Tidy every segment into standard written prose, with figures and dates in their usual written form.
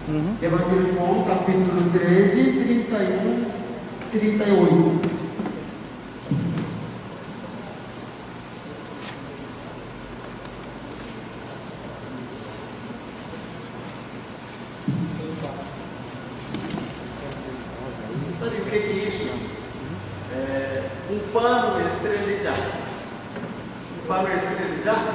Evangelho de João, capítulo 13, 31, 38. Sabe o que é isso? Um pano esterilizado. Um pano esterilizado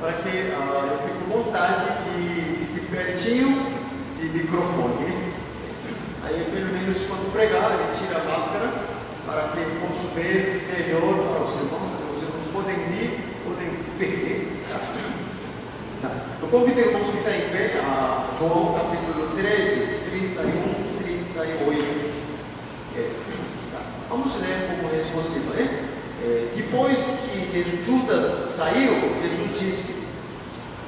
para que eu fique com vontade de ficar pertinho de microfone. Aí, pelo menos, quando pregar, ele tira a máscara para que eu possa ver melhor para os irmãos podem vir, podem ver. Tá. Eu convido irmãos que estão em pé a João capítulo 13, 31, 38. Tá. Vamos ler como responsivo, né? Depois que Judas saiu, Jesus disse: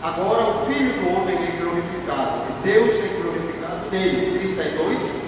agora o Filho do Homem é glorificado, e Deus é glorificado nele. 32.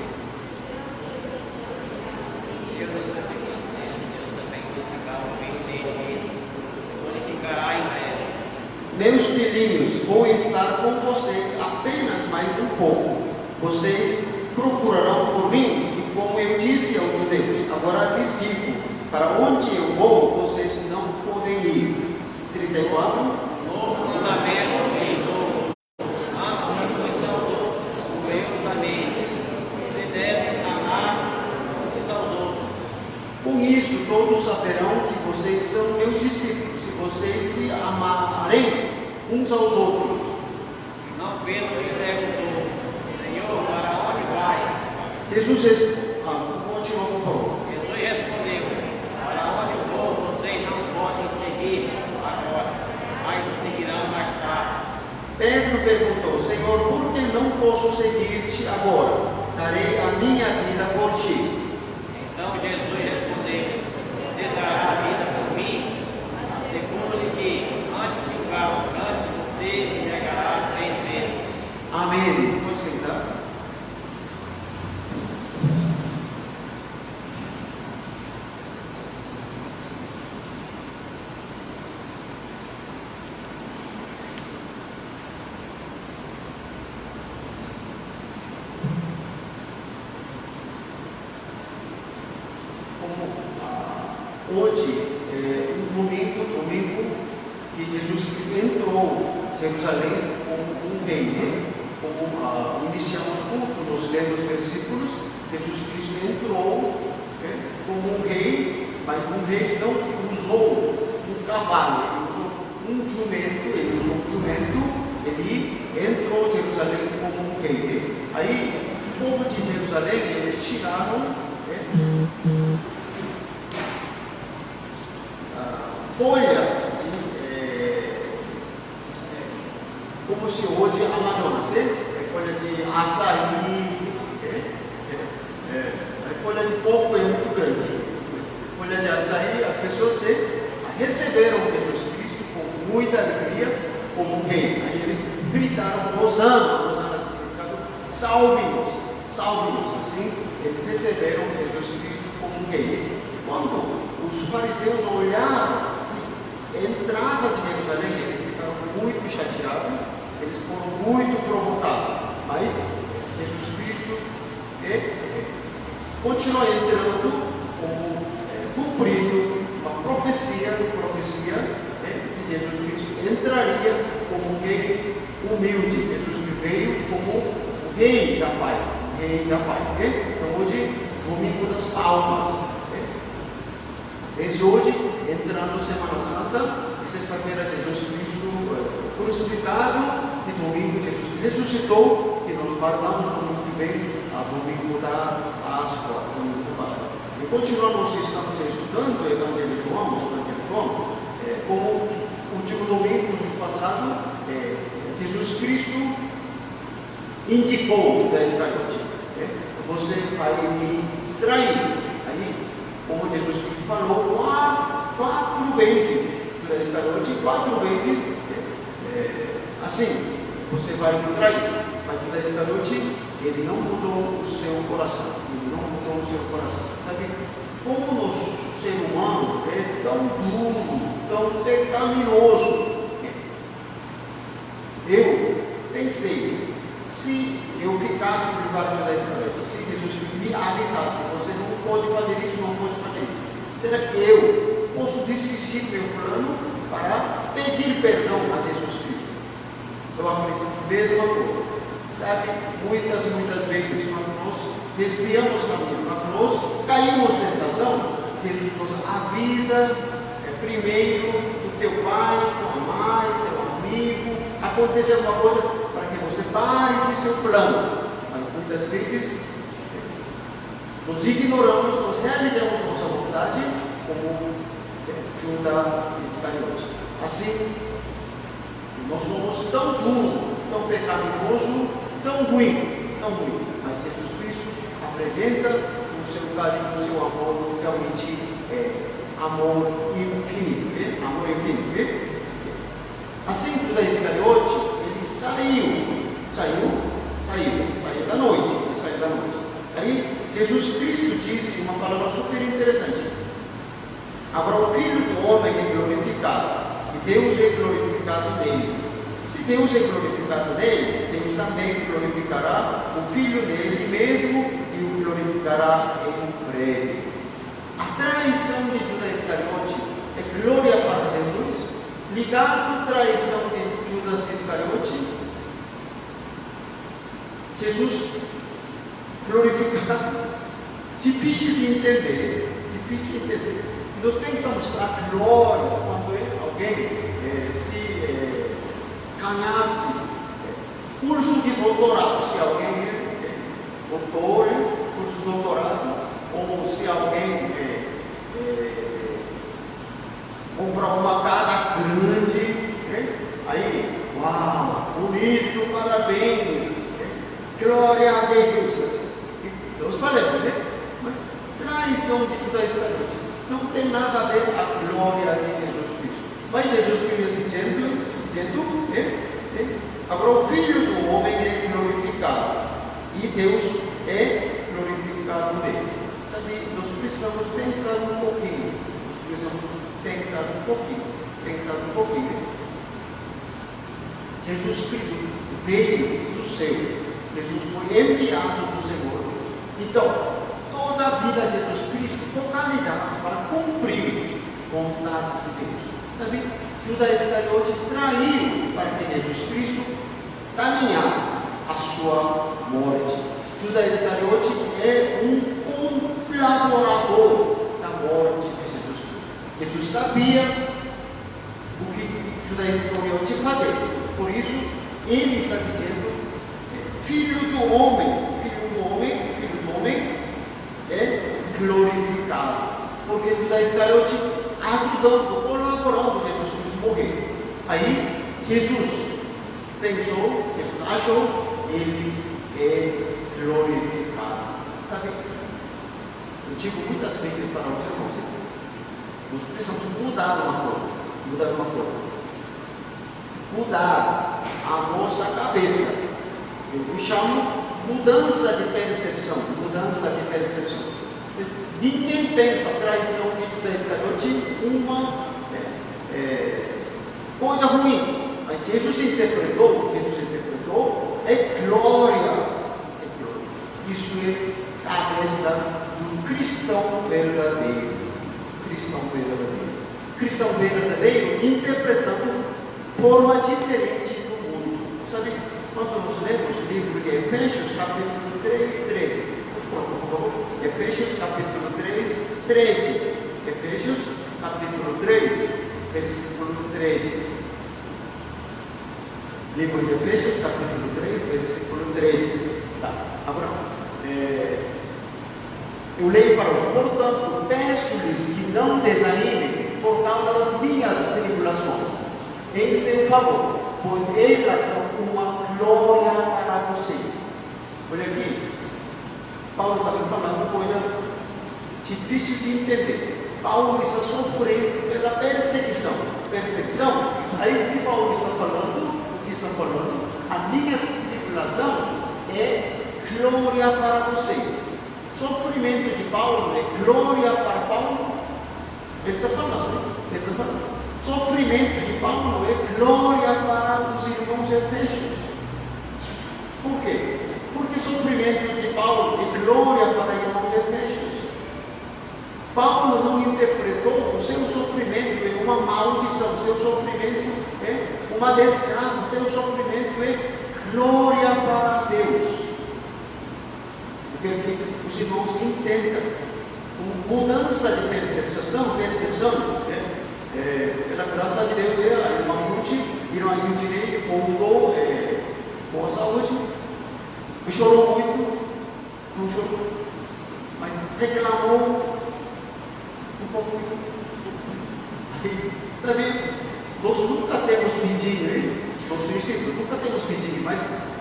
Meus filhinhos, vou estar com vocês apenas mais um pouco. Vocês procurarão por mim, e como eu disse aos judeus, agora lhes digo: para onde eu vou, vocês não podem ir. 34. Novo mandamento em novo. Ame-se uns aos outros, como eu os amei. Você deve amar uns aos outros. Com isso, todos saberão que vocês são meus discípulos, se vocês se amarem uns aos outros. Não Pedro lhe perguntou: Senhor, para onde vai? Jesus respondeu, continua por favor. Jesus respondeu: para onde eu vou, vocês não podem seguir agora, mas me seguirão mais tarde. Pedro perguntou: Senhor, por que não posso seguir-te agora? Darei a minha vida por ti. Então Jesus respondeu: você dará a vida por mim? Asseguro-lhe que antes você me negará 3 vezes. Amém. Pode sentar. Hoje é um domingo que Jesus entrou em Jerusalém como um rei, né? Como iniciamos o culto, nós lemos os versículos, Jesus Cristo entrou, né, como um rei, mas um rei não usou um cavalo, ele usou um jumento, ele entrou em Jerusalém como um rei. Né? Aí, o povo de Jerusalém, eles tiraram, né, folha como se hoje a Amazonas, folha de açaí, folha de coco é muito grande, folha de açaí, as pessoas receberam Jesus Cristo com muita alegria como um rei. Aí eles gritaram: Hosana, Hosana significado salve-nos, salve-nos. Assim eles receberam Jesus Cristo como um rei. Quando os fariseus olharam a entrada de Jerusalém, eles ficaram muito chateados, eles foram muito provocados, mas Jesus Cristo continuou entrando como cumprindo uma profecia que Jesus Cristo entraria como um rei humilde. Jesus veio como o rei da paz, Então hoje, domingo das palmas. Desde hoje, entrando Semana Santa, e sexta-feira Jesus Cristo crucificado, e domingo Jesus ressuscitou, e nós guardamos domingo que vem, a domingo da Páscoa, E continuamos, estamos estudando o Evangelho de João, como o último domingo do passado, Jesus Cristo indicou Judas Iscariote: você vai me trair. Aí, como Jesus Cristo falou, quatro vezes, Judas Iscariote, 4 vezes, assim, você vai me trair. Mas Judas Iscariote, ele não mudou o seu coração, Sabe, como o ser humano é tão duro, tão pecaminoso, eu pensei, se eu ficasse no lugar de Judas Iscariote, se Jesus me avisasse, você não pode fazer isso, não pode fazer isso, será que eu posso desistir do meu plano para pedir perdão a Jesus Cristo? Eu acredito que mesma coisa. Sabe, muitas vezes, quando nós desviamos o caminho, quando nós caímos em tentação, Jesus nos avisa primeiro do teu pai, tua mãe, seu amigo, acontecer alguma coisa para que você pare de seu plano. Mas muitas vezes nos ignoramos, nós realizamos nossa vontade como Judas Iscariote. Assim, nós somos tão duros, tão pecaminosos, tão ruim, mas Jesus Cristo apresenta o seu carinho, o seu amor, realmente amor infinito, amor infinito. Assim, Judas Iscariote, ele saiu da noite, Aí, Jesus Cristo disse uma palavra super interessante: agora o Filho do Homem é glorificado, e Deus é glorificado nele. Se Deus é glorificado nele, Deus também glorificará o Filho dele mesmo e o glorificará em breve. A traição de Judas Iscariote é glória para Jesus, ligado à traição de Judas Iscariote, Jesus glorificado. Difícil de entender. Nós pensamos na glória quando alguém se ganhasse curso de doutorado, se alguém é doutor, curso de doutorado, ou se alguém comprar uma casa grande, aí, uau, bonito, parabéns, glória a Deus, assim. Nós falamos, mas traição de Judas Iscariote não tem nada a ver com a glória de Jesus Cristo. Mas Jesus Cristo dizendo, agora o Filho do Homem é glorificado e Deus é glorificado nele. Sabe, nós precisamos pensar um pouquinho. Jesus Cristo veio do céu. Jesus foi enviado do Senhor. Então, toda a vida de Jesus Cristo focalizada para cumprir a vontade de Deus. Sabe, Judas Iscariote traiu para que Jesus Cristo caminhasse a sua morte. Judas Iscariote é um colaborador da morte de Jesus Cristo. Jesus sabia o que Judas Iscariote fazer. Por isso, ele está dizendo: Filho do homem é glorificado. Porque Judas Iscariote ajudando, colaborando com Jesus Cristo morrer. Aí Jesus pensou, Jesus achou, ele é glorificado. Sabe, eu digo muitas vezes para os irmãos, nós precisamos mudar uma coisa. Mudar a nossa cabeça. Eu chamo mudança de percepção. Ninguém pensa a traição de Judas Iscariote uma coisa ruim. Mas Jesus interpretou, é glória. Isso é a cabeça do cristão verdadeiro. Cristão verdadeiro interpretando forma diferente do mundo. Sabe, quando nós lemos o livro de Efésios, capítulo 3, 13. Por favor. Efésios, capítulo 3, 13. Efésios, capítulo 3, versículo 13. Livro de Efésios, capítulo 3, versículo 13. Tá. Agora, eu leio para os: portanto, peço-lhes que não desanimem por causa das minhas tribulações, em seu favor, pois elas são uma glória para vocês. Olha aqui, Paulo está me falando coisa difícil de entender. Paulo está sofrendo pela perseguição. Aí o que Paulo está falando? A minha tribulação é glória para vocês. Sofrimento de Paulo é glória para Paulo. Ele está falando. Sofrimento de Paulo é glória para os irmãos efésios. Por quê? interpretou o seu sofrimento é uma maldição, seu sofrimento é uma desgraça, seu sofrimento é glória para Deus. Porque os irmãos entendam, com mudança de percepção, pela graça de Deus, a irmã Ruth, irmã Yudinei, voltou com a saúde, chorou muito, não chorou, mas reclamou um pouco. Sabe, nós nunca temos pedido, nosso instituto nunca temos pedido, mas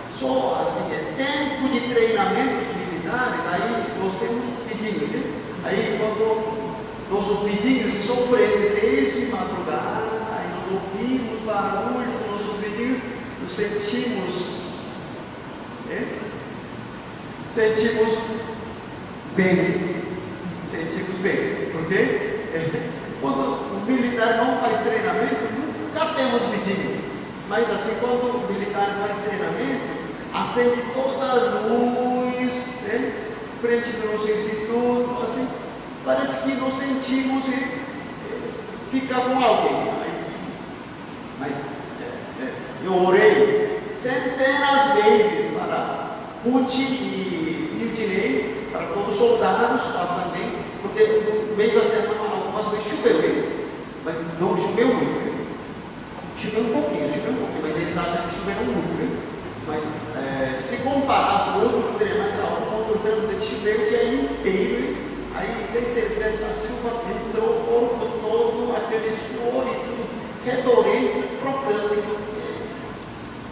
só assim, tempo de treinamentos militares, aí nós temos pedidos, aí quando nossos pedidos se sofrem desde madrugada, aí nós ouvimos barulho dos nossos pedidos, nos sentimos bem, porque quando o militar não faz treinamento, nunca temos pedido, mas assim, quando o militar faz treinamento, acende toda a luz, frente do nosso instituto, assim, parece que nos sentimos ficar com alguém. Mas eu orei centenas de vezes para Ruth e Yudinei, para todos os soldados passam bem, porque no meio da semana algumas vezes choveu, mas não choveu muito. Choveu um pouquinho, mas eles acham que choveram muito. Mas se comparasse com outro treinamento, o treinamento choveu o dia inteiro, aí tem certeza que a chuva entrou o corpo todo, aqueles flores, tudo fedorento, próprio, assim,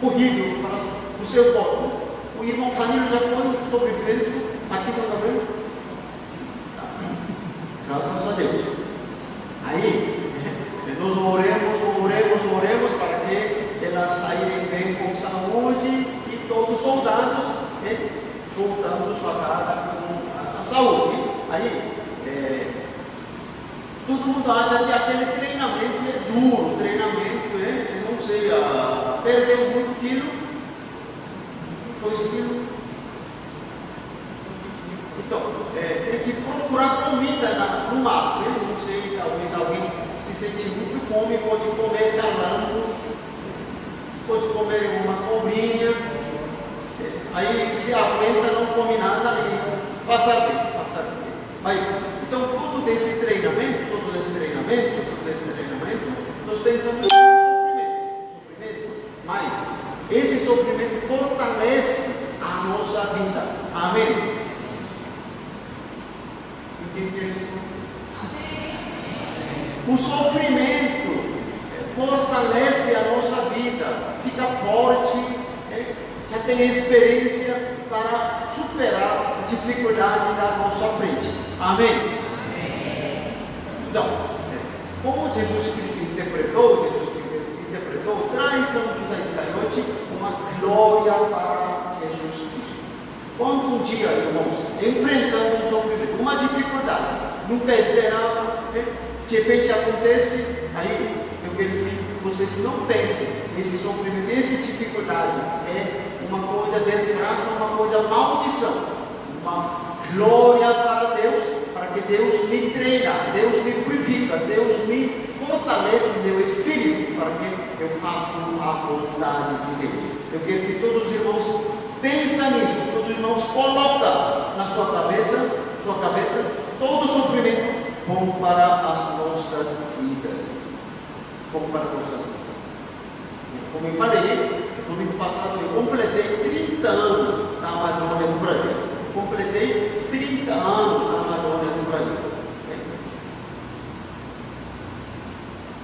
horrível para o seu corpo. O irmão Danilo já foi sobrevivência aqui em São Gabriel. Graças a Deus. Aí, nós oremos para que elas saírem bem com saúde e todos os soldados voltando sua casa com a saúde. Aí, todo mundo acha que aquele treinamento é duro, eu não sei, perdeu muito quilo, 2 quilos. Então, tem que procurar comida no mato, não sei, talvez alguém se sente muito fome, pode comer calango, pode comer uma cobrinha, aí se aguenta, não come nada e passa bem. Mas, então, todo esse treinamento, nós pensamos no sofrimento, mas esse sofrimento fortalece a nossa vida. Amém? Entendeu isso? O sofrimento fortalece a nossa vida, fica forte, já tem experiência para superar a dificuldade da nossa frente. Amém? Então, como Jesus interpretou, traz São Judas Iscariote uma glória para Jesus Cristo. Quando um dia, irmãos, enfrentando um sofrimento, uma dificuldade, nunca esperava, de repente acontece, aí eu quero que vocês não pensem, esse sofrimento, essa dificuldade é uma coisa desgraça, uma coisa maldição, uma glória para Deus, para que Deus me treina, Deus me purifica, Deus me fortalece meu espírito, para que eu faça a vontade de Deus. Eu quero que todos os irmãos pensem nisso, todos os irmãos colocam na sua cabeça, todo sofrimento bom para as nossas vidas. Como eu falei, no domingo passado eu completei 30 anos na Amazônia do Brasil. Completei 30 anos na Amazônia do Brasil.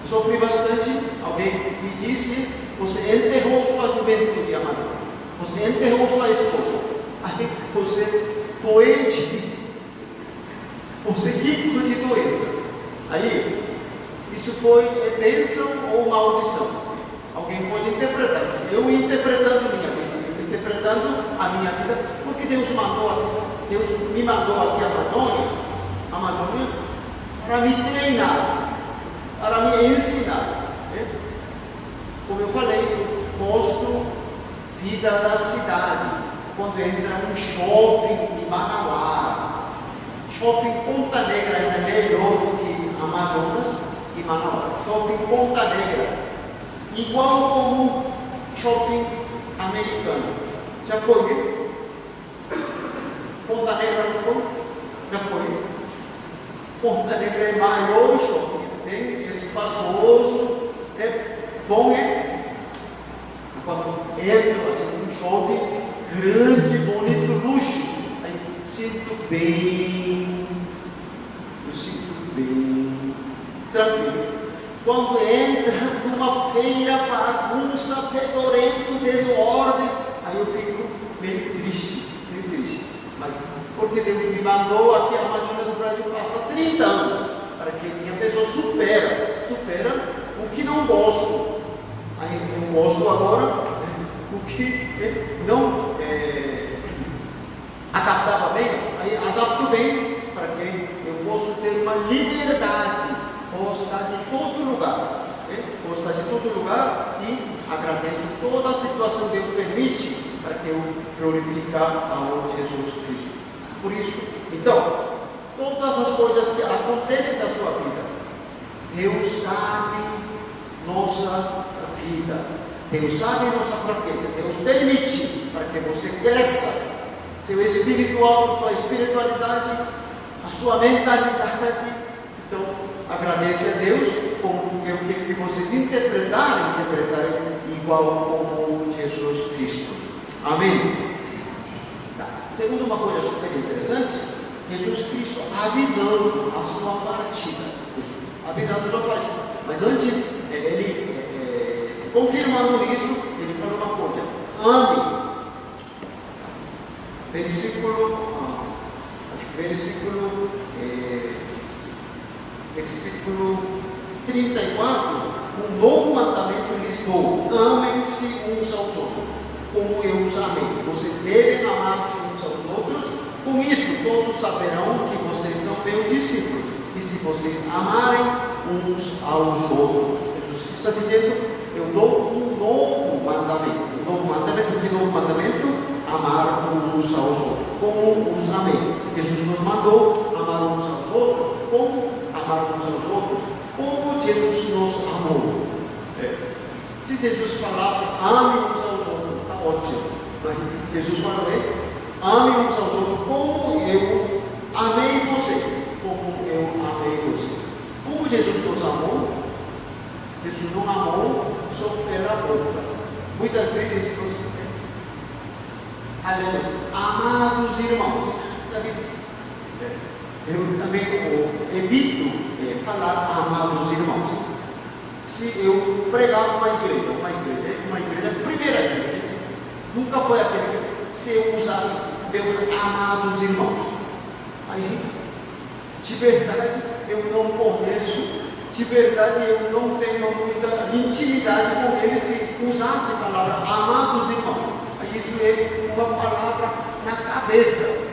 Eu sofri bastante. Alguém me disse: você enterrou sua juventude, Amazônia. Você enterrou sua esposa. Aí você doente. Você rico de doença. Aí, isso foi bênção ou maldição? Alguém pode interpretar. Eu interpretando a minha vida, porque Deus me mandou aqui a Amazônia, para me treinar, para me ensinar. Como eu falei, eu gosto vida da cidade. Quando entra um shopping de Manauara, shopping Ponta Negra ainda é melhor do que Amazonas e Manaus. Shopping Ponta Negra, igual como shopping americano. Já foi, né? Ponta Negra não foi? Já foi. Ponta Negra é maior shopping, bem espaçoso, é bom, quando entra assim, um shopping grande, bonito, luxo, aí sinto bem, tranquilo. Quando entra numa feira, bagunça, fedorento, desordem, aí eu fico meio triste. Mas porque Deus me mandou aqui a Amazônia do Brasil passa 30 anos, para que a minha pessoa supera o que não gosto. Aí eu gosto agora o que não adaptava bem, aí adapto bem, para que eu possa ter uma liberdade, gostar de todo lugar, e agradeço toda a situação que Deus permite, para que eu glorificar ao Jesus Cristo. Por isso, então, todas as coisas que acontecem na sua vida, Deus sabe nossa vida, Deus sabe nossa fraqueza, Deus permite para que você cresça, seu espiritual, sua espiritualidade, a sua mentalidade. Então, agradece a Deus, como eu quero que vocês interpretarem igual como Jesus Cristo. Amém? Tá. Segundo, uma coisa super interessante, Jesus Cristo avisando a sua partida. Mas antes, ele confirmando isso, ele falou uma coisa: ame. Versículo 34, um novo mandamento lhes dou: amem-se uns aos outros, como eu os amei. Vocês devem amar-se uns aos outros. Com isso, todos saberão que vocês são meus discípulos, e se vocês amarem uns aos outros. Jesus está dizendo: eu dou um novo mandamento. Que novo mandamento? Amar uns aos outros, como os amei. Jesus nos mandou amar uns aos outros, como amar uns aos outros, como Jesus nos amou. Se Jesus falasse ame uns aos outros, está ótimo. Mas Jesus falou: ame uns aos outros como eu amei vocês, Como Jesus nos amou, Jesus não amou só pela boca. Muitas vezes nós falamos, amados irmãos, sabe? Eu também evito falar amados irmãos. Se eu pregar uma igreja, primeira igreja, nunca foi aquele que, se eu usasse Deus, amados irmãos, aí, de verdade, eu não conheço, de verdade, eu não tenho muita intimidade com ele. Se usasse a palavra amados irmãos, aí isso é uma palavra na cabeça.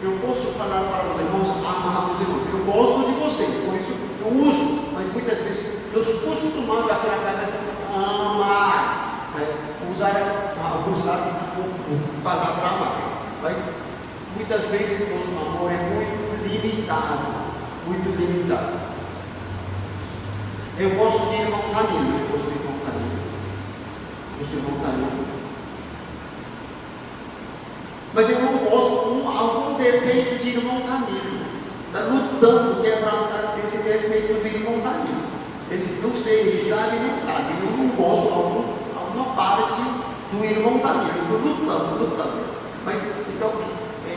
Eu posso falar para os irmãos, amados irmãos, eu gosto de vocês, por isso eu uso, mas muitas vezes nos costumamos aquela cabeça amar, usar a palavra amar, mas muitas vezes nosso amor é muito limitado. Eu gosto de irmão Danilo, mas eu não gosto de algum defeito de irmão Danilo, lutando, quebrando esse defeito do irmão Danilo. Eles não sei, eles sabem, não sabem. Eu não gosto de alguma parte do irmão Danilo. Eu estou lutando. Mas, então,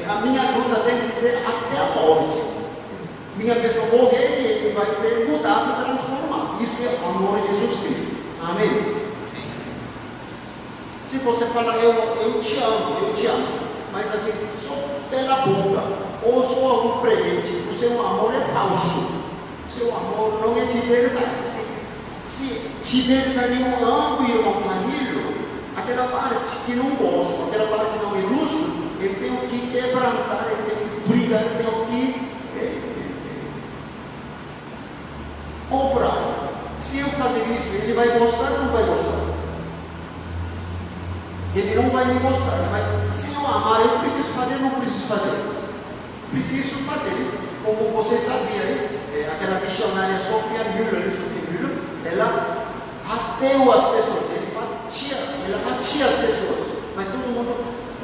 a minha luta tem que ser até a morte. Minha pessoa morrer e ele vai ser mudado, transformado. Isso é o amor de Jesus Cristo. Amém? Se você falar, eu te amo, mas assim, só pela boca, ou só algum presente, o seu amor é falso. O seu amor não é de verdade. Se de verdade eu amo o irmão Danilo, aquela parte que não gosto, aquela parte não é justa, eu tenho que quebrantar, eu tenho que brigar, eu tenho que comprar. Se eu fazer isso, ele vai gostar ou não vai gostar? Ele não vai me gostar, mas se eu amar, eu preciso fazer ou não preciso fazer? Preciso fazer. Como você sabia, aquela missionária Sofia Müller, ela bateu as pessoas, ela batia as pessoas, mas todo mundo,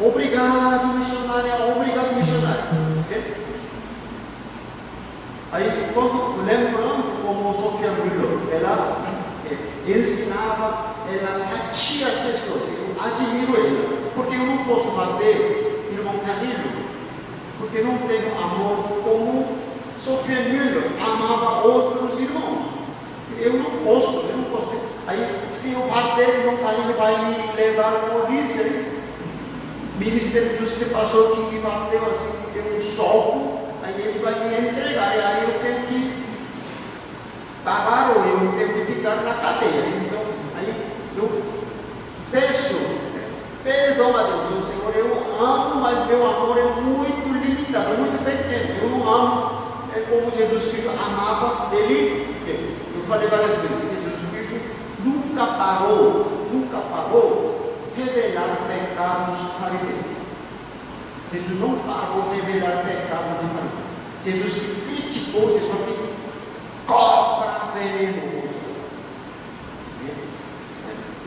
obrigado missionária, okay? Aí, lembrando como Sofia Müller, ela ensinava, ela batia as pessoas, eu admiro ela, porque eu não posso bater irmão Danilo, porque não tenho amor como Sofia Müller amava outros irmãos. Eu não posso. Aí, se eu bater, irmão Danilo vai me levar à polícia. Ministério da Justiça passou que me bateu assim, me deu um soco, aí ele vai me entregar, e aí eu tenho que pagar ou eu tenho que ficar na cadeia. Então, aí eu peço perdão a Deus, Senhor, eu amo, mas meu amor é muito limitado, muito pequeno. Eu não amo como Jesus Cristo amava ele. Eu falei várias vezes, Jesus Cristo nunca parou revelar pecados fariseus. Jesus não parou revelar pecados de fariseus. Jesus criticou, Jesus falou que cobra venenoso.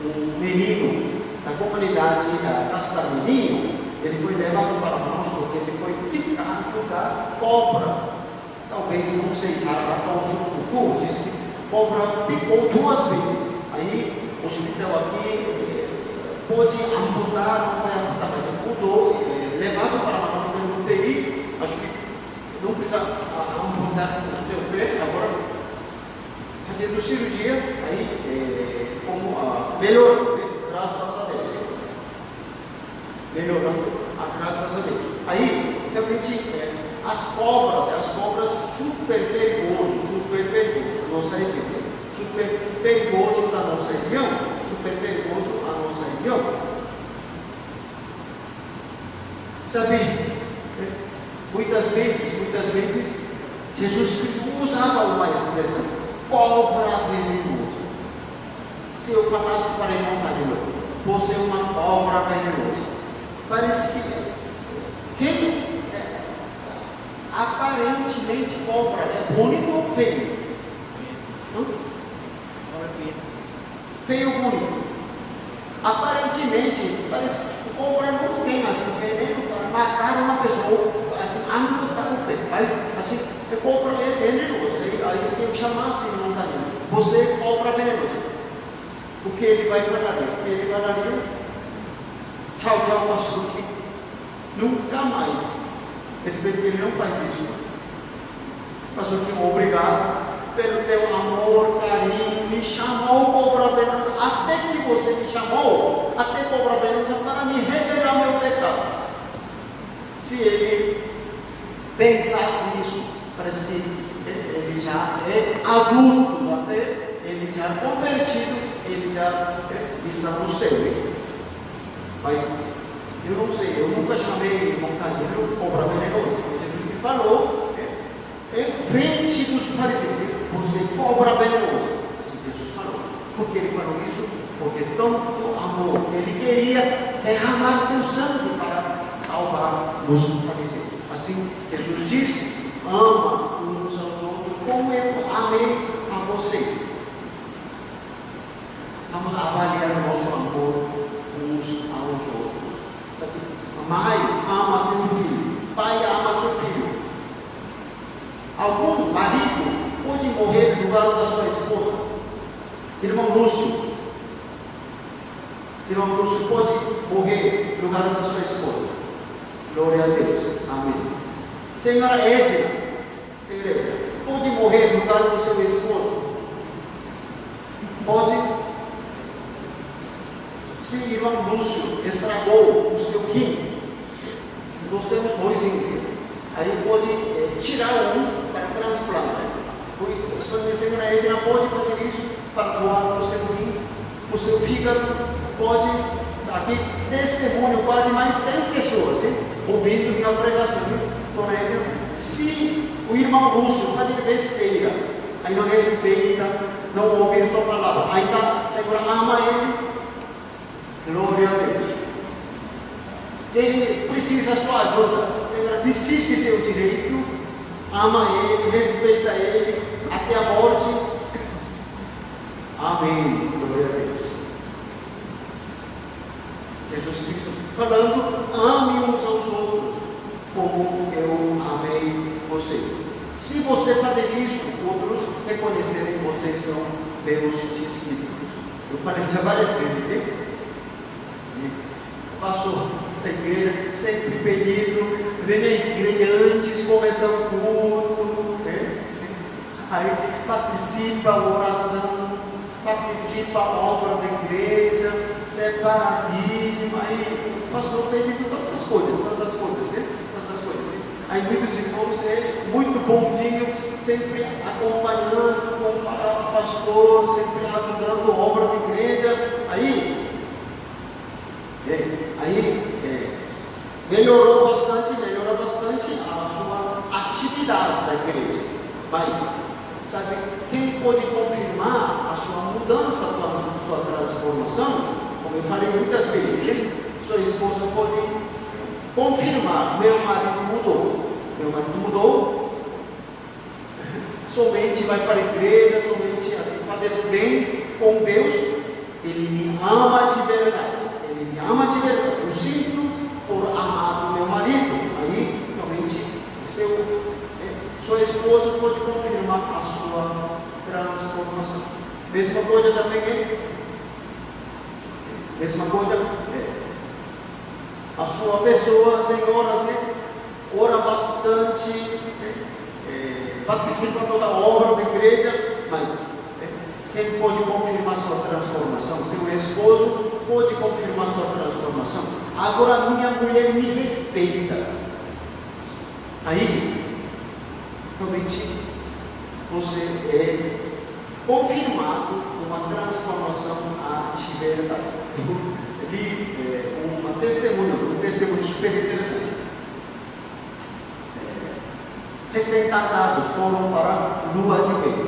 Um menino da comunidade Castaminho, ele foi levado para nós porque ele foi picado da cobra. Talvez, não sei, o surucucu disse que cobra picou 2 vezes. Aí, o hospital aqui pode amputar, não vai amputar, mas amputou, levado para nós pelo UTI. Acho que não precisa amputar o seu pé, agora fazendo cirurgia, aí melhorou, graças a Deus. Melhorando, graças a Deus. Aí, realmente, as cobras super perigoso da nossa região. Super perigoso da nossa região. Sabe, muitas vezes, Jesus Cristo usava uma expressão, cobra venenosa. Se eu falasse para irmão Danilo, você é uma cobra venenosa, parece que quem aparentemente cobra é bonito ou feio? Feio ou bonito? Aparentemente, parece que cobra não tem assim, veneno para matar uma pessoa, assim, amputar o pé, mas assim, cobra é venenoso. Aí se eu chamasse irmão Danilo, você é cobra venenosa, o que ele vai falar? Ele vai falar, tchau, pastor, nunca mais. Espero que ele não faz isso. Pastor, obrigado pelo teu amor, carinho, me chamou cobra venenosa, até que você me chamou, até cobra venenosa, para me revelar meu pecado. Se ele pensasse nisso, parece que ele já é adulto da fé, ele já é convertido, ele já está no céu. Mas eu não sei, eu nunca chamei irmão Danilo cobra venenoso, porque Jesus me falou em frente dos fariseus, você cobra venenoso. Assim Jesus falou. Por que ele falou isso? Porque tanto amor, ele queria derramar seu sangue para salvar os fariseus. Assim Jesus disse, ama uns aos outros como eu amei a vocês. Vamos avaliar o nosso amor uns aos outros. Sabe? Mãe ama seu filho, pai ama seu filho. Algum marido pode morrer no lugar da sua esposa. Irmão Lúcio pode morrer no lugar da sua esposa. Glória a Deus. Amém. Senhora Edna, pode morrer no lugar do seu esposo? Pode. Se irmão Lúcio estragou o seu rim, nós temos 2 rins. Aí pode tirar um para transplantar. A senhora Edna pode fazer isso para doar o seu rim, o seu fígado. Pode, aqui, testemunho, quase mais 100 pessoas, ouvindo minha pregação. Se o irmão Lúcio fazer besteira, aí não respeita, não ouve a sua palavra, aí a senhora ama ele, glória a Deus. Se ele precisa da sua ajuda, a senhora desiste seu direito ama Ele, respeita Ele até a morte. Amém. Glória a Deus. Jesus Cristo falando: ame uns aos outros como eu amei vocês. Se você fazer isso, outros reconhecerem que vocês são meus discípulos. Eu falei isso várias vezes, hein? Pastor da igreja, sempre pedindo, vem na igreja antes, começar o culto, né? Aí participa da oração, participa da obra da igreja, separa dízimo, aí o pastor pedindo tantas coisas, né? Tantas coisas. Aí muitos irmãos, muito bondinhos, sempre acompanhando o pastor, sempre ajudando a obra da igreja. Aí melhorou bastante a sua atividade da igreja. Mas, sabe, quem pode confirmar a sua mudança, a sua transformação? Como eu falei muitas vezes, sua esposa pode confirmar: meu marido mudou, somente vai para a igreja, somente assim, fazendo bem com Deus, ele me ama de verdade. Eu sinto por amar o meu marido. Aí, realmente, sua esposa pode confirmar a sua transformação. Mesma coisa também a sua pessoa, senhora, ora bastante, participa da obra da igreja, mas quem pode confirmar sua transformação? Seu esposo pode confirmar sua transformação. Agora minha mulher me respeita. Aí, realmente, você é confirmado uma transformação de verdade. Eu li um testemunho super interessante. Recém-casados foram para lua de mel.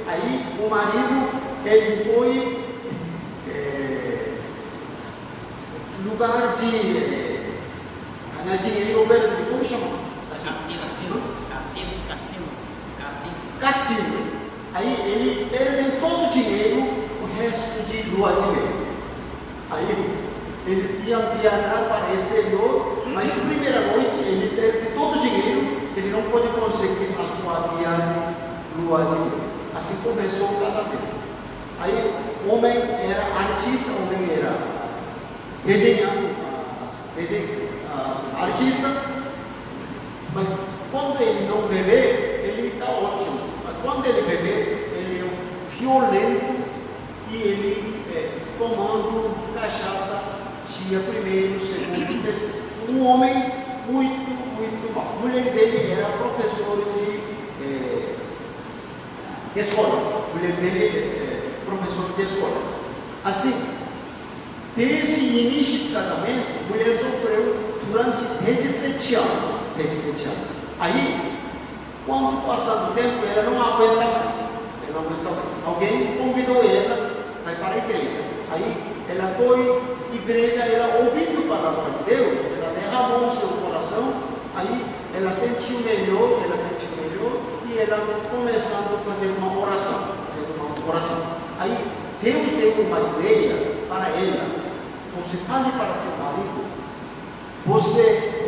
Aí o marido, ele foi lugar de ganhar dinheiro, como chama? Cassino. Aí ele perdeu todo o dinheiro, o resto de lua de mel. Aí eles iam viajar para o exterior, mas na primeira noite ele perdeu todo o dinheiro, ele não pôde conseguir a sua viagem lua de mel. Assim começou o casamento. Aí o homem era artista, o homem era artista, mas quando ele não beber, ele está ótimo. Mas quando ele beber, ele é violento e ele tomando cachaça dia primeiro, segundo, terceiro. Um homem muito mau. A mulher dele era professor de escola. A mulher dele professor de escola. Assim, desde o início do casamento, a mulher sofreu durante 17 anos. Aí, quando passar o tempo, ela não aguenta mais. Alguém convidou ela para ir para a igreja. Aí, ela foi à igreja, ela ouvindo a palavra de Deus, ela derramou o seu coração. Aí, ela sentiu melhor e ela começando a fazer uma oração. Aí, Deus deu uma ideia para ela. Você fale para seu marido: você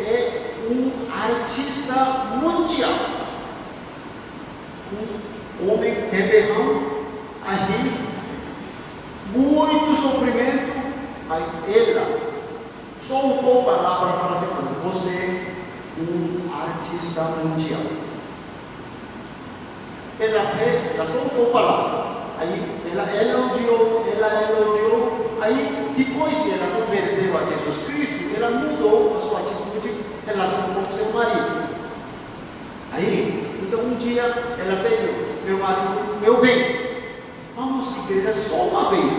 é um artista mundial, um homem beberrão, aí muito sofrimento, mas ela soltou a palavra para seu marido: você é um artista mundial. Pela fé, ela soltou a palavra. Aí ela elogiou, aí depois que ela converteu a Jesus Cristo, ela mudou a sua atitude em relação com seu marido. Aí, então um dia ela pediu: meu marido, meu bem, vamos à igreja só uma vez.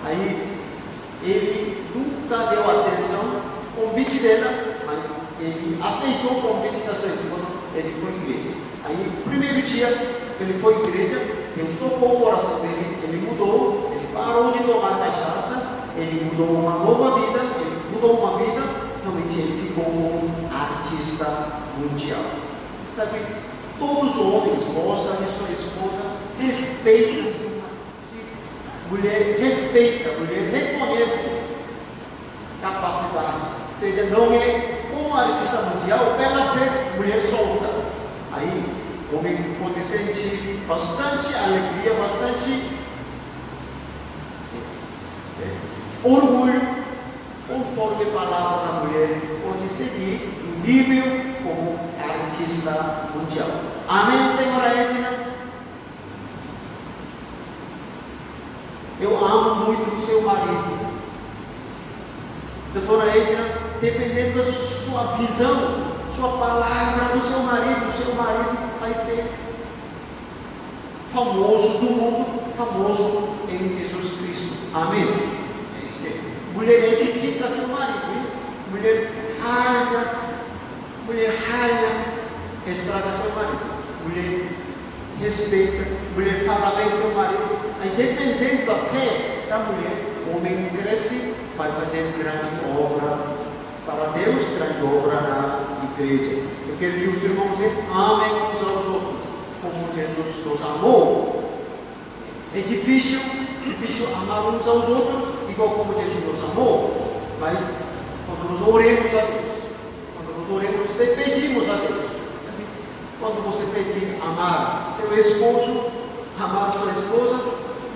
Aí ele nunca deu atenção ao convite dela, mas ele aceitou o convite da sua esposa, ele foi à igreja. Aí, primeiro dia, ele foi à igreja, Deus tocou o coração dele, ele mudou, ele parou de tomar cachaça, ele mudou uma vida, realmente ele como artista mundial. Sabe, todos os homens gostam de sua esposa, respeitam mulher, respeita a mulher, reconhece capacidade. Ou seja, não é como artista mundial, ela vê mulher solta. Aí, o homem pode sentir bastante alegria, bastante orgulho, conforme a palavra da mulher pode seguir em nível como artista mundial. Amém, senhora Edna? Eu amo muito o seu marido. Doutora Edna, dependendo da sua visão, sua palavra do seu marido vai ser famoso do mundo, famoso em Jesus Cristo. Amém? Mulher edifica seu marido, hein? Mulher ralha, estraga seu marido. Mulher respeita, mulher fala bem seu marido. Aí, dependendo da fé da mulher, o homem cresce, vai fazer grande obra para Deus, grande obra na igreja. Eu quero que os irmãos amem uns aos outros, como Jesus nos amou. É difícil amar uns aos outros, igual como Jesus nos amou, mas quando nós oremos a Deus, pedimos a Deus. Sabe? Quando você pedir amar seu esposo, amar sua esposa,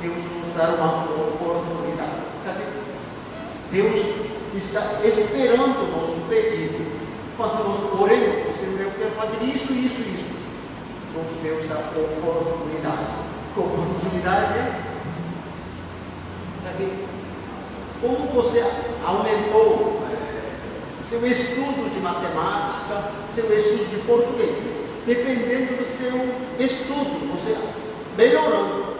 Deus nos dá uma oportunidade. Sabe? Deus está esperando o nosso pedido. Quando nós oremos, Senhor, eu quero fazer isso. Nosso Deus dá oportunidade. Que oportunidade é? Sabe? Como você aumentou seu estudo de matemática, seu estudo de português? Dependendo do seu estudo, você melhorando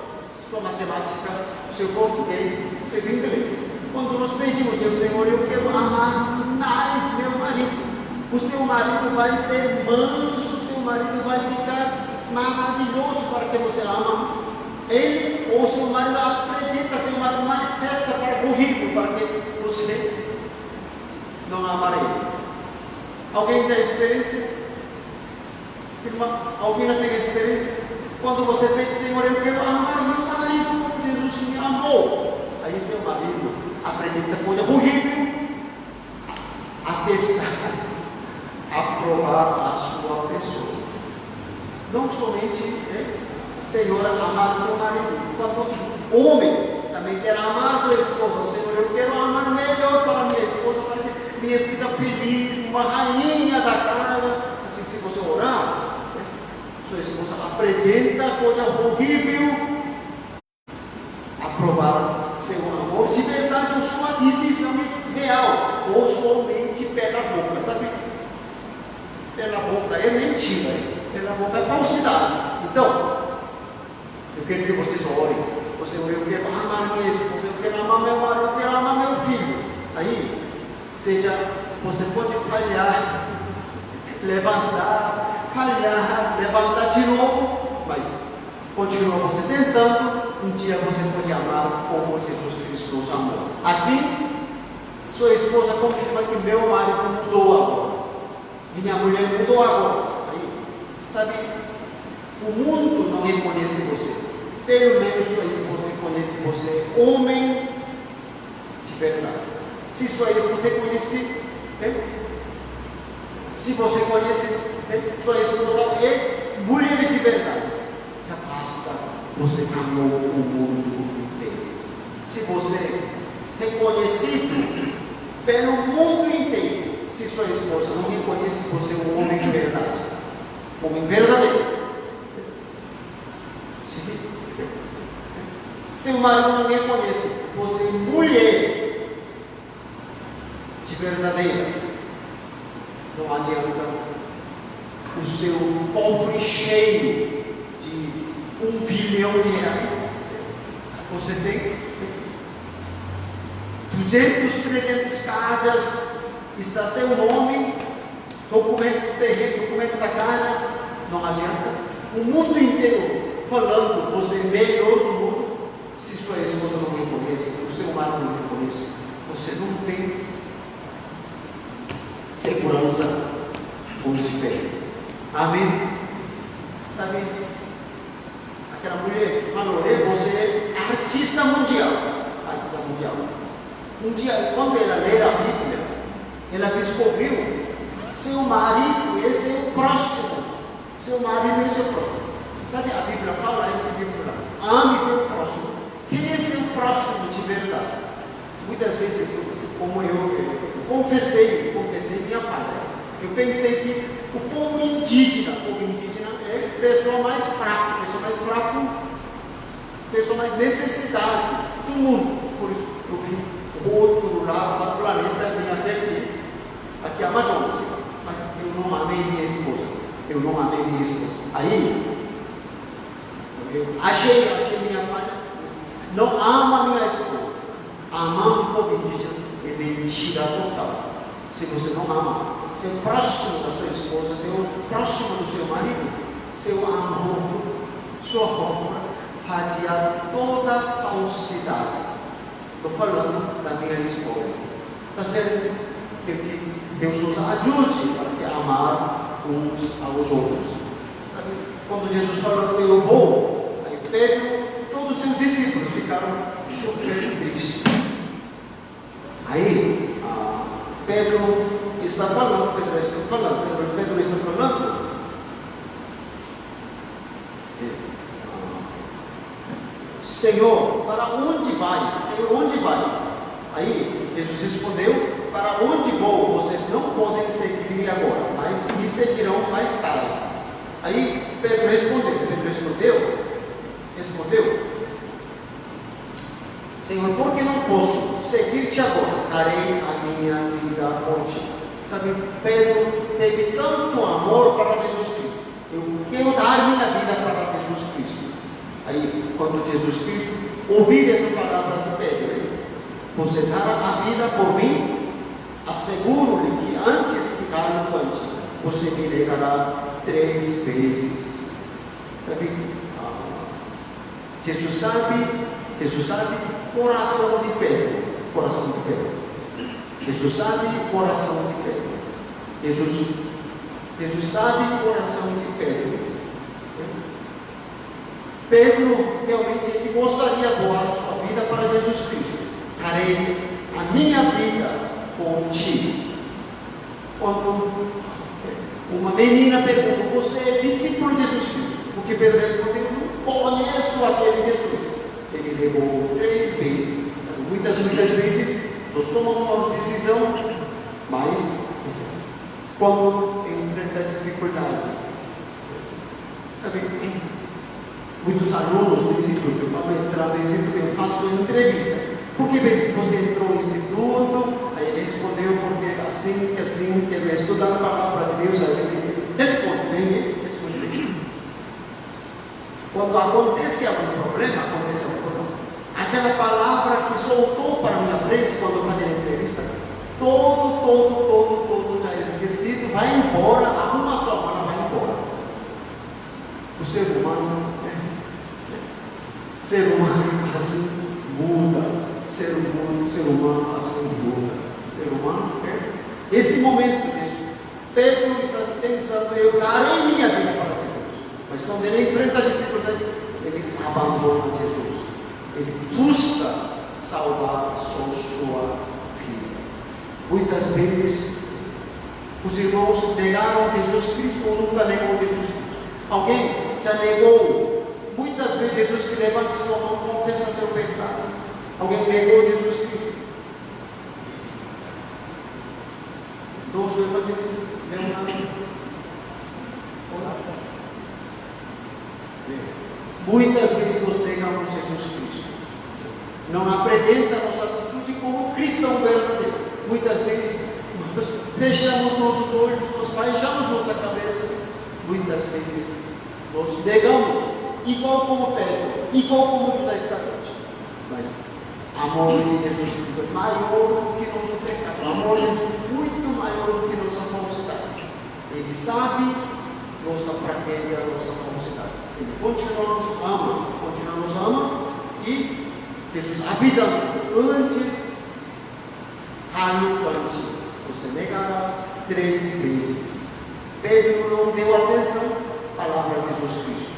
sua matemática, seu português, seu inglês. Quando nós pedimos, Senhor, eu quero amar mais meu marido. O seu marido vai ser manso, o seu marido vai ficar maravilhoso para que você ama ele, ou seu marido acredita, seu marido manifesta para o rico, para que você não amar ele. Alguém tem experiência? Irmã, alguém não tem experiência? Quando você pede, Senhor, eu quero amar meu marido como Jesus me amou. Aí seu marido acredita coisa horrível, atestar, aprovar a sua pessoa. Não somente Senhor, amar seu marido. Quando o homem também quer amar sua esposa, Senhor, eu quero amar melhor para minha esposa, para que minha fica feliz, uma rainha da casa. Assim, se você orar, sua esposa apresenta coisa horrível, aprovar seu amor de verdade ou sua decisão real, ou somente pela boca, sabe? Pela boca é mentira, pela boca é falsidade. Então, eu quero que vocês orem. Senhor, eu quero amar minha esposa, eu quero amar meu marido, eu quero amar meu filho. Aí, você pode falhar, levantar de novo, mas continua você tentando. Um dia você pode amar como Jesus Cristo nos amou. Assim, sua esposa confirma que meu marido mudou agora, minha mulher mudou agora. Aí, sabe, o mundo não reconhece você. Pelo menos sua esposa reconhece você, homem de verdade. Se sua esposa reconhece, se você conhece sua esposa é mulher de verdade, já basta, você amou o mundo inteiro. Se você é reconhecido pelo mundo inteiro, se sua esposa não reconhece você um homem de verdade, homem verdadeiro, seu marido não reconhece você mulher de verdadeira, não adianta o seu cofre cheio de R$1 bilhão. Você tem 200, 300 casas, está seu nome, documento do terreno, documento da casa, não adianta. O mundo inteiro falando, você é melhor do mundo. Se sua esposa não reconhece, o seu marido não reconhece, você não tem segurança com espelho. Amém? Sabe, aquela mulher que falou, você é artista mundial. Artista mundial. Um dia, quando ela lê a Bíblia, ela descobriu seu marido é seu próximo. Seu marido é seu próximo. Sabe, a Bíblia fala esse livro lá. Ame seu próximo. Quem é seu próximo de verdade? Muitas vezes, como eu confessei minha falha. Eu pensei que o povo indígena é a pessoa mais fraca, pessoa mais necessidade do mundo. Por isso eu vim do outro lado do planeta, vim até aqui a Amazonas. Mas eu não amei minha esposa. Aí, eu achei minha falha. Não ama minha esposa. Amar o povo indígena é mentira total. Se você não ama, ser próximo da sua esposa, ser próximo do seu marido, seu amor, sua roupa, fazia toda a falsidade. Estou falando da minha esposa. Está certo? Que Deus nos ajude para amar uns aos outros. Sabe? Quando Jesus falou que eu vou, aí Pedro, todos os seus discípulos ficaram super tristes. Aí, Pedro está falando, Senhor, para onde vais? Senhor, onde vais? Aí, Jesus respondeu, para onde vou? Vocês não podem seguir-me agora, mas me seguirão mais tarde. Aí, Pedro respondeu, Senhor, por que não posso seguir-te agora? Darei a minha vida por ti. Sabe, Pedro teve tanto amor para Jesus Cristo. Eu quero dar minha vida para Jesus Cristo. Aí, quando Jesus Cristo ouvir essa palavra de Pedro, você dará a vida por mim? Asseguro-lhe que antes que Carlos cante, você me negará 3 vezes. Sabe? Jesus sabe o coração de Pedro. Jesus sabe o coração de Pedro. Jesus sabe o coração de Pedro. Pedro realmente ele gostaria de doar sua vida para Jesus Cristo. Darei a minha vida por ti. Quando uma menina pergunta, você é discípulo de Jesus Cristo? Porque Pedro respondeu, não conheço aquele Jesus. Ele negou 3 vezes. Muitas vezes nós tomamos uma decisão, mas quando enfrenta a dificuldade, sabe, muitos alunos do instituto, quando entrar no instituto, eu faço entrevista. Por que você entrou no instituto? Aí ele respondeu, porque assim, quero estudar a palavra de Deus. Aí ele responde bem. Quando acontece algum problema, aquela palavra que soltou para a minha frente quando eu fazia a entrevista, todo já esquecido, vai embora, algumas semanas vai embora. O ser humano assim muda. Ser humano assim muda. Esse momento, Pedro está pensando, eu darei minha vida para Jesus. Mas quando ele enfrenta a dificuldade, ele abandona Jesus. Ele busca salvar sua vida. Muitas vezes, os irmãos negaram Jesus Cristo ou nunca negou Jesus Cristo. Alguém já negou muitas vezes Jesus que levante sua mão, confessa seu pecado. Alguém negou Jesus Cristo. Nosso evangelista, muitas vezes nós negamos Jesus Cristo. Não apresenta nossa atitude como cristão verdadeiro. Muitas vezes nós fechamos nossos olhos, nós baixamos nossa cabeça. Muitas vezes nós negamos, igual como Pedro, igual como Judas Iscariote. Mas amor de Jesus Cristo é maior do que nosso pecado. O amor de Jesus é muito maior do que nossa falsidade. Ele sabe nossa fraqueza, nossa falsidade. Ele continua nos ama e Jesus avisa antes, antes, você negará 3 vezes. Pedro não deu atenção à palavra de Jesus Cristo.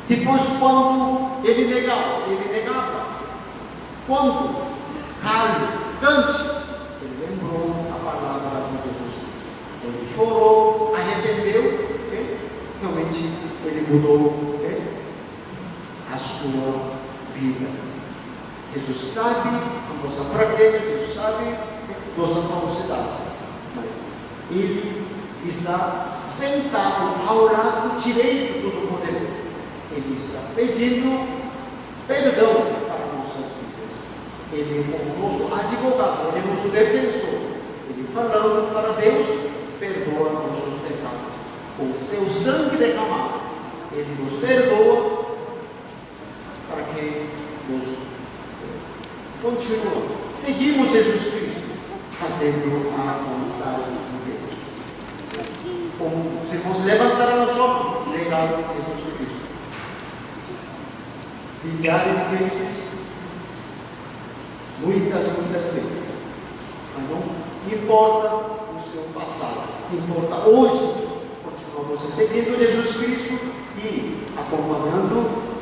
Depois, quando ele negava. Quando cale, cante, ele lembrou a palavra de Jesus Cristo. Ele chorou, arrependeu, realmente ele mudou a sua vida. Jesus sabe a nossa fraqueza, Jesus sabe a nossa falsidade, mas ele está sentado ao lado direito do Todo-Poderoso. Ele está pedindo perdão para nossas vidas. Ele é o nosso advogado, ele é o nosso defensor. Ele falando para Deus, perdoa nossos pecados. Com o seu sangue derramado, ele nos perdoa para que nós continuemos. Seguimos Jesus Cristo, fazendo a vontade de Deus. Como se fosse levantar a sua mão, negar Jesus Cristo. Milhares de vezes, muitas vezes, mas não importa o seu passado, importa hoje, continuamos seguindo Jesus Cristo e acompanhando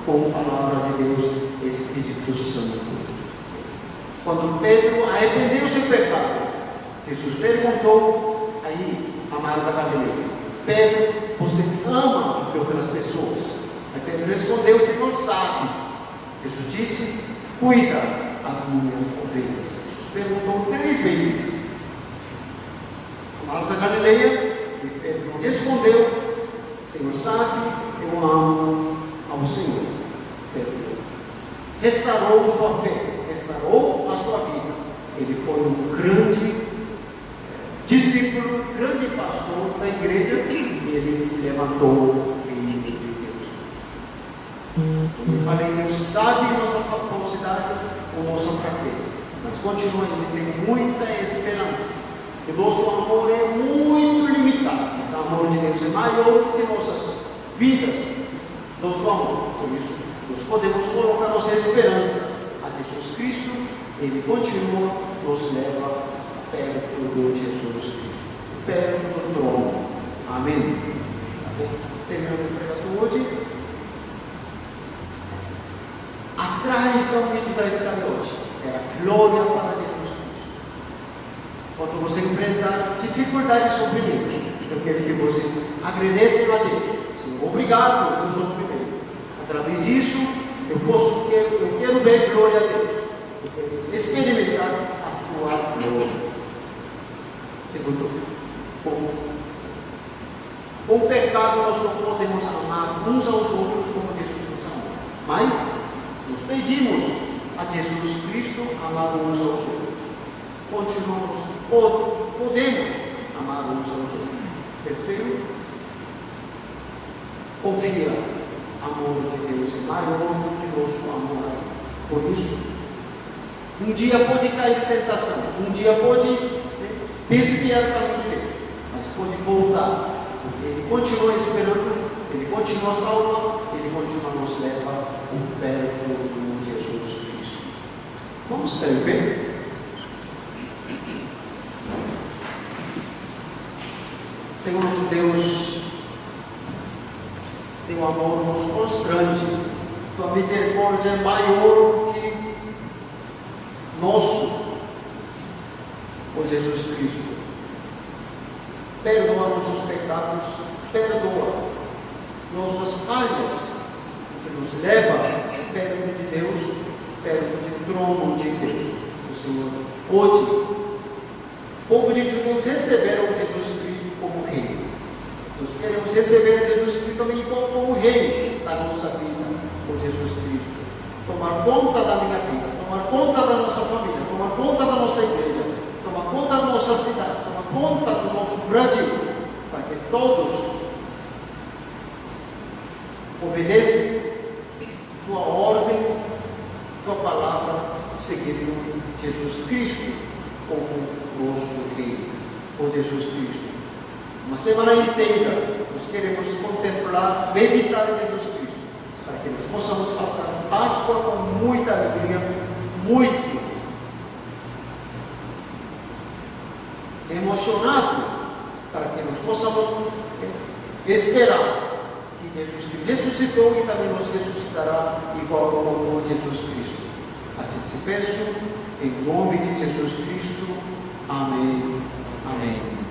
com a palavra de Deus, Espírito Santo. Quando Pedro arrependeu seu pecado, Jesus perguntou aí a Marta Galileia: Pedro, você ama outras pessoas? Aí Pedro respondeu: Senhor sabe. Jesus disse: cuida as minhas ovelhas. Jesus perguntou 3 vezes. Marta Galileia, e Pedro respondeu: Senhor sabe, eu amo ao Senhor. Pedro restaurou sua fé, restaurou a sua vida. Ele foi um grande discípulo, grande pastor da igreja, e ele levantou o reino de Deus. Como eu falei, Deus sabe nossa falsidade ou nossa fraqueza, mas continua, ele tem muita esperança. O nosso amor é muito limitado, mas o amor de Deus é maior que nossas vidas, nosso amor. Por isso, nós podemos colocar nossa esperança a Jesus Cristo. Ele continua, nos leva perto de Jesus Cristo, perto do trono. Amém. Terminando a pregação hoje. A traição de Judas Iscariote era glória para Jesus Cristo. Quando você enfrentar dificuldade e sofrimento, eu quero que você agradeça a Deus. Senhor, obrigado pelo sofrimento. Através disso, eu quero ver glória a Deus. Eu quero experimentar a tua glória. Segundo, com o pecado nós não podemos amar uns aos outros como Jesus nos amou. Mas nós pedimos a Jesus Cristo amar uns aos outros. Continuamos, podemos amar uns aos outros. Terceiro, confia. Amor de Deus é maior do que nosso amor a Ele. Por isso, um dia pode cair em tentação, um dia pode desviar o caminho de Deus, mas pode voltar, porque Ele continua esperando, Ele continua salvando, Ele continua nos leva perto de Jesus Cristo. Vamos ficar em pé? Senhor nosso Deus, teu amor nos constrange, tua misericórdia é maior que nosso, por Jesus Cristo. Perdoa nossos pecados, perdoa nossas falhas, que nos leva perto de Deus, perto do trono de Deus. O Senhor, hoje, o povo de judeus receberam Jesus Cristo como Rei. Nós queremos receber Jesus Cristo também como Rei da nossa vida, por Jesus Cristo. Tomar conta da minha vida, tomar conta da nossa família, tomar conta da nossa igreja, tomar conta da nossa cidade, tomar conta do nosso Brasil, para que todos obedeçam tua ordem, tua palavra, seguindo Jesus Cristo como nosso Rei, por Jesus Cristo. Uma semana inteira nós queremos contemplar, meditar em Jesus Cristo, para que nós possamos passar a Páscoa com muita alegria, muito emocionado, para possamos esperar que Jesus Cristo ressuscitou e também nos ressuscitará igual como Jesus Cristo. Assim te peço, em nome de Jesus Cristo. Amém. Amém.